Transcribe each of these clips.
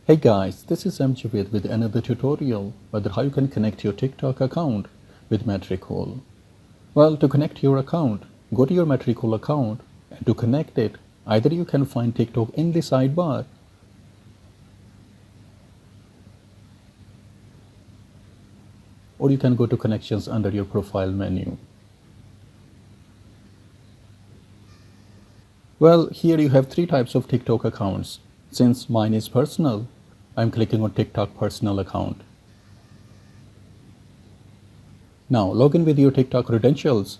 Hey guys, this is 𝐓𝐚𝐧𝐤 with another tutorial about how you can connect your TikTok account with Metricool. Well, to connect your account, go to your Metricool account, and to connect it, either you can find TikTok in the sidebar, or you can go to connections under your profile menu. Well, here you have three types of TikTok accounts. Since mine is personal, I'm clicking on TikTok personal account. Now log in with your TikTok credentials.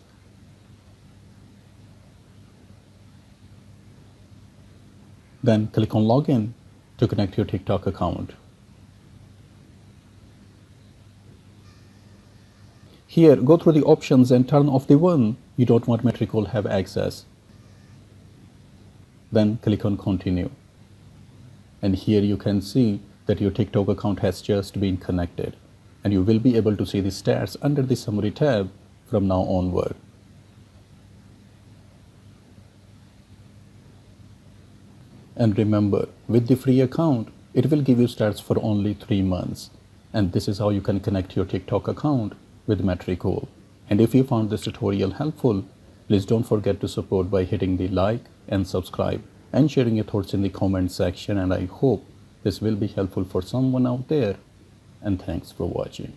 Then click on login to connect your TikTok account. Here, go through the options and turn off the one you don't want Metricool have access. Then click on continue. And here you can see that your TikTok account has just been connected, and you will be able to see the stats under the summary tab from now onward. And remember, with the free account, it will give you stats for only 3 months. And this is how you can connect your TikTok account with Metricool. And if you found this tutorial helpful, please don't forget to support by hitting the like and subscribe and sharing your thoughts in the comment section. And I hope this will be helpful for someone out there. And thanks for watching.